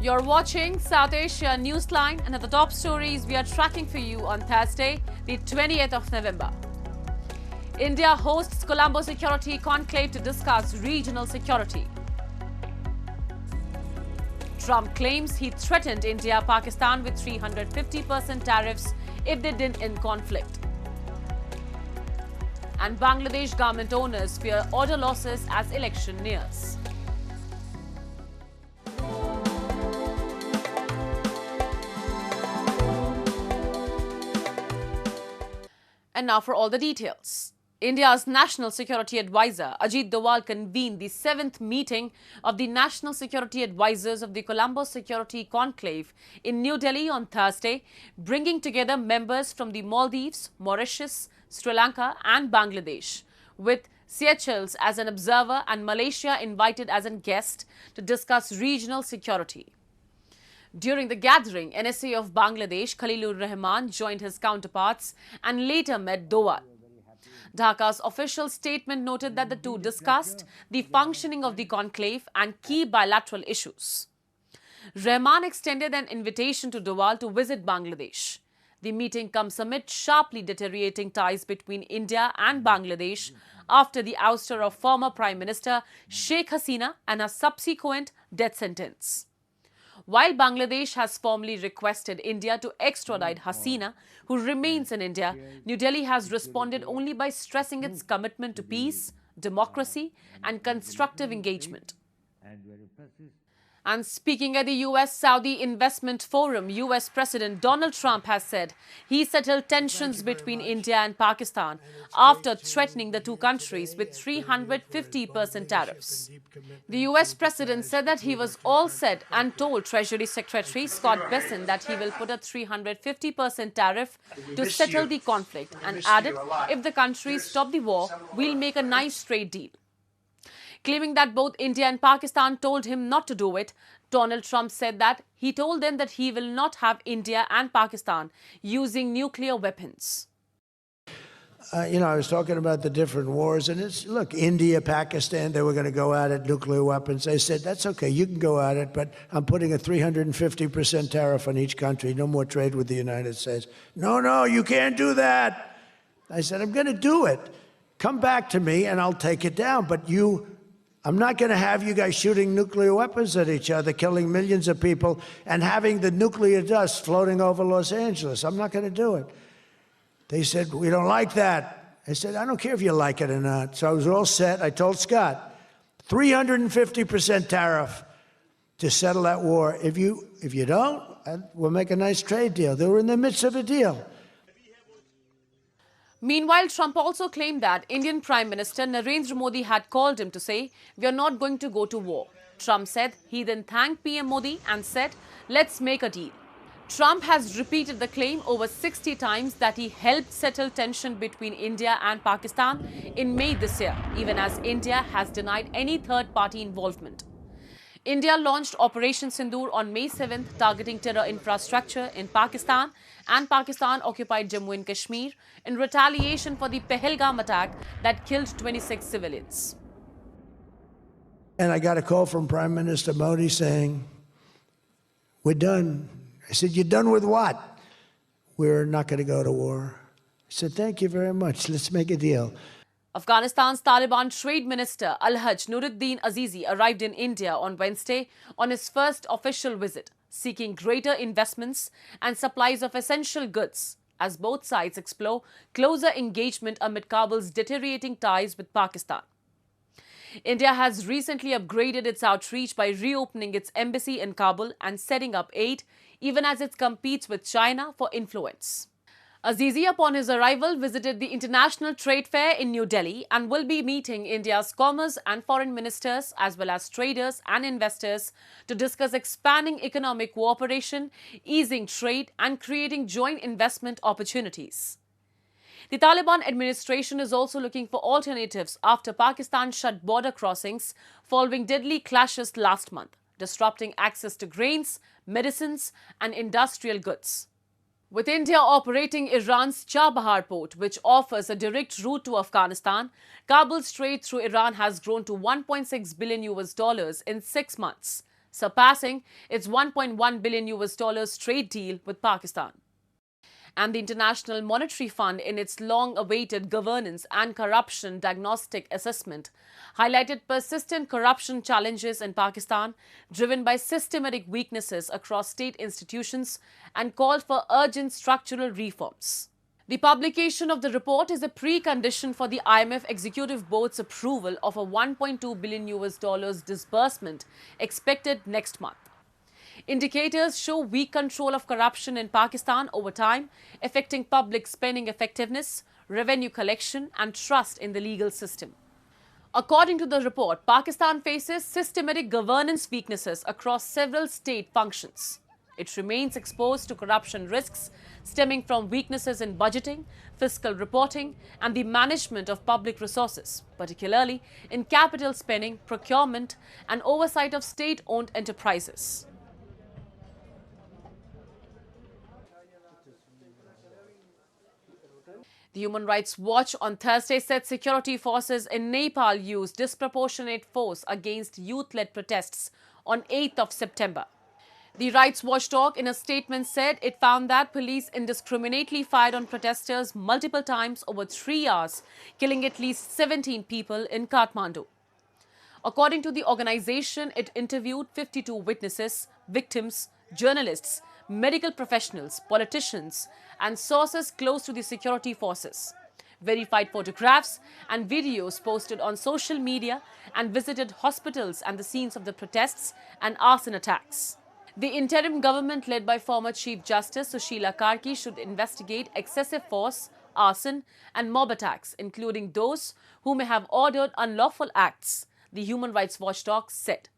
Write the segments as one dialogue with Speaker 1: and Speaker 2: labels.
Speaker 1: You're watching South Asia Newsline, and at the top stories we are tracking for you on Thursday, the 20th of November. India hosts Colombo Security Conclave to discuss regional security. Trump claims he threatened India-Pakistan with 350% tariffs if they didn't end conflict. And Bangladesh government owners fear order losses as election nears. And now for all the details. India's National Security Advisor Ajit Doval convened the 7th meeting of the National Security Advisors of the Colombo Security Conclave in New Delhi on Thursday, bringing together members from the Maldives, Mauritius, Sri Lanka and Bangladesh, with Seychelles as an observer and Malaysia invited as a guest to discuss regional security. During the gathering, NSA of Bangladesh, Khalilur Rahman, joined his counterparts and later met Doval. Dhaka's official statement noted that the two discussed the functioning of the conclave and key bilateral issues. Rahman extended an invitation to Doval to visit Bangladesh. The meeting comes amid sharply deteriorating ties between India and Bangladesh after the ouster of former Prime Minister Sheikh Hasina and her subsequent death sentence. While Bangladesh has formally requested India to extradite Hasina, who remains in India, New Delhi has responded only by stressing its commitment to peace, democracy and constructive engagement. And speaking at the US-Saudi Investment Forum, US President Donald Trump has said he settled tensions between India and Pakistan after threatening the two countries with 350% tariffs. The US President said that he was all set and told Treasury Secretary Scott Bessent that he will put a 350% tariff to settle the conflict and added, if the countries stop the war, we'll make a nice trade deal. Claiming that both India and Pakistan told him not to do it, Donald Trump said that he told them that he will not have India and Pakistan using nuclear weapons.
Speaker 2: I was talking about the different wars, and it's, look, India, Pakistan, they were going to go at it, nuclear weapons. I said, that's okay, you can go at it, but I'm putting a 350% tariff on each country, no more trade with the United States. No, you can't do that. I said, I'm going to do it. Come back to me and I'll take it down, but I'm not going to have you guys shooting nuclear weapons at each other, killing millions of people, and having the nuclear dust floating over Los Angeles. I'm not going to do it. They said, we don't like that. I said, I don't care if you like it or not. So I was all set. I told Scott, 350% tariff to settle that war. If you don't, we'll make a nice trade deal. They were in the midst of a deal.
Speaker 1: Meanwhile, Trump also claimed that Indian Prime Minister Narendra Modi had called him to say, we are not going to go to war. Trump said he then thanked PM Modi and said, let's make a deal. Trump has repeated the claim over 60 times that he helped settle tension between India and Pakistan in May this year, even as India has denied any third-party involvement. India launched Operation Sindoor on May 7th, targeting terror infrastructure in Pakistan, and Pakistan occupied Jammu and Kashmir in retaliation for the Pahalgam attack that killed 26 civilians.
Speaker 2: And I got a call from Prime Minister Modi saying, we're done. I said, you're done with what? We're not going to go to war. I said, thank you very much. Let's make a deal.
Speaker 1: Afghanistan's Taliban Trade Minister Al-Haj Nuruddin Azizi arrived in India on Wednesday on his first official visit, seeking greater investments and supplies of essential goods, as both sides explore closer engagement amid Kabul's deteriorating ties with Pakistan. India has recently upgraded its outreach by reopening its embassy in Kabul and setting up aid, even as it competes with China for influence. Azizi, upon his arrival, visited the International Trade Fair in New Delhi and will be meeting India's commerce and foreign ministers as well as traders and investors to discuss expanding economic cooperation, easing trade and creating joint investment opportunities. The Taliban administration is also looking for alternatives after Pakistan shut border crossings following deadly clashes last month, disrupting access to grains, medicines and industrial goods. With India operating Iran's Chabahar port, which offers a direct route to Afghanistan, Kabul's trade through Iran has grown to $1.6 billion in 6 months, surpassing its $1.1 billion trade deal with Pakistan. And the International Monetary Fund, in its long-awaited governance and corruption diagnostic assessment, highlighted persistent corruption challenges in Pakistan, driven by systematic weaknesses across state institutions, and called for urgent structural reforms. The publication of the report is a precondition for the IMF Executive Board's approval of a $1.2 billion disbursement expected next month. Indicators show weak control of corruption in Pakistan over time, affecting public spending effectiveness, revenue collection, and trust in the legal system. According to the report, Pakistan faces systematic governance weaknesses across several state functions. It remains exposed to corruption risks stemming from weaknesses in budgeting, fiscal reporting, and the management of public resources, particularly in capital spending, procurement, and oversight of state-owned enterprises. The Human Rights Watch on Thursday said security forces in Nepal used disproportionate force against youth-led protests on 8th of September. The rights watchdog in a statement said it found that police indiscriminately fired on protesters multiple times over 3 hours, killing at least 17 people in Kathmandu. According to the organization, it interviewed 52 witnesses, victims, journalists, medical professionals, politicians, and sources close to the security forces, verified photographs and videos posted on social media, and visited hospitals and the scenes of the protests and arson attacks. The interim government, led by former Chief Justice Sushila Karki, should investigate excessive force, arson, and mob attacks, including those who may have ordered unlawful acts, the Human Rights Watchdog said.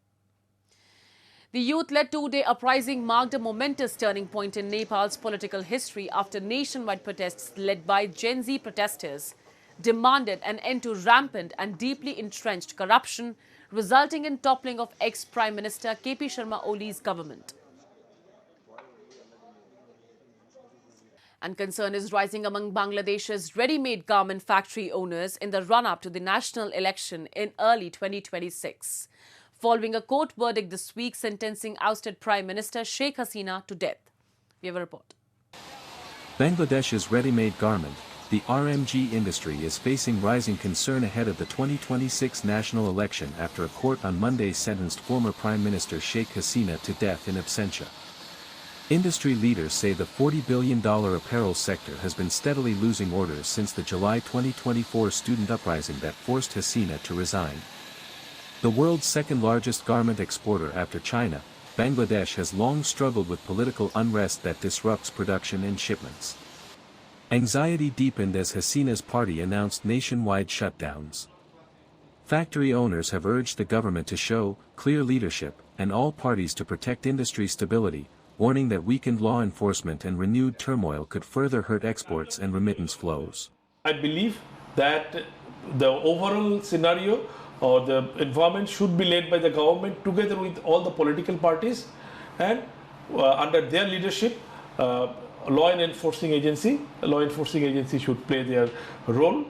Speaker 1: The youth-led two-day uprising marked a momentous turning point in Nepal's political history after nationwide protests led by Gen Z protesters demanded an end to rampant and deeply entrenched corruption, resulting in toppling of ex-Prime Minister KP Sharma Oli's government. And concern is rising among Bangladesh's ready-made garment factory owners in the run-up to the national election in early 2026. Following a court verdict this week sentencing ousted Prime Minister Sheikh Hasina to death. We have a report.
Speaker 3: Bangladesh's ready-made garment, the RMG industry, is facing rising concern ahead of the 2026 national election after a court on Monday sentenced former Prime Minister Sheikh Hasina to death in absentia. Industry leaders say the $40 billion apparel sector has been steadily losing orders since the July 2024 student uprising that forced Hasina to resign. The world's second-largest garment exporter after China, Bangladesh has long struggled with political unrest that disrupts production and shipments. Anxiety deepened as Hasina's party announced nationwide shutdowns. Factory owners have urged the government to show clear leadership and all parties to protect industry stability, warning that weakened law enforcement and renewed turmoil could further hurt exports and remittance flows.
Speaker 4: I believe that the overall scenario or the environment should be led by the government together with all the political parties, and under their leadership, law enforcing agency should play their role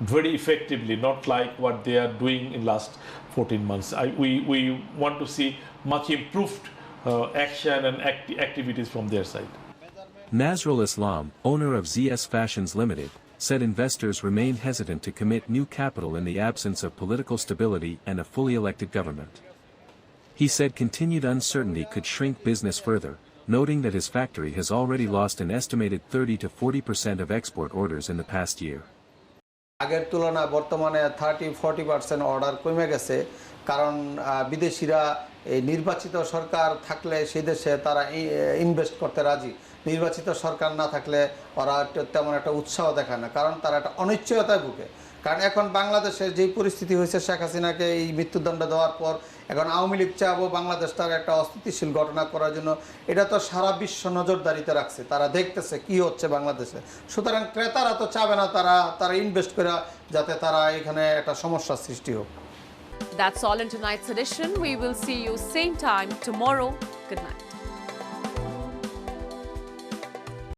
Speaker 4: very effectively, not like what they are doing in last 14 months. We want to see much improved action and activities from their side.
Speaker 3: Nazrul Islam, owner of ZS Fashions Limited, said investors remain hesitant to commit new capital in the absence of political stability and a fully elected government. He said continued uncertainty could shrink business further, noting that his factory has already lost an estimated 30 to 40% of export orders in the past year.
Speaker 5: আগের তুলনায় বর্তমানে 30-40% order কমে গেছে কারণ বিদেশিরা এই নির্বাচিত সরকার থাকলে সেই দেশে তারা ইনভেস্ট করতে রাজি নির্বাচিত সরকার না থাকলে ওরা তেমন একটা উৎসাহ দেখায় না কারণ তারা একটা অনিশ্চয়তায় ভুগে কারণ এখন বাংলাদেশের যে পরিস্থিতি হয়েছে শেখ হাসিনাকে এই মৃত্যুদণ্ড দেওয়ার পর এখন আওয়ামী লীগ চাইবো বাংলাদেশটার একটা অস্থিতিশীল ঘটনা করার জন্য এটা তো সারা বিশ্ব নজরদারিতে রাখছে তারা দেখতেছে কি হচ্ছে বাংলাদেশে সুতরাং ক্রেতারা তো চাবে না তারা ইনভেস্ট করে যাতে তারা এখানে একটা সমস্যার সৃষ্টি হোক
Speaker 1: That's all in tonight's edition. We will see you same time tomorrow. Good night.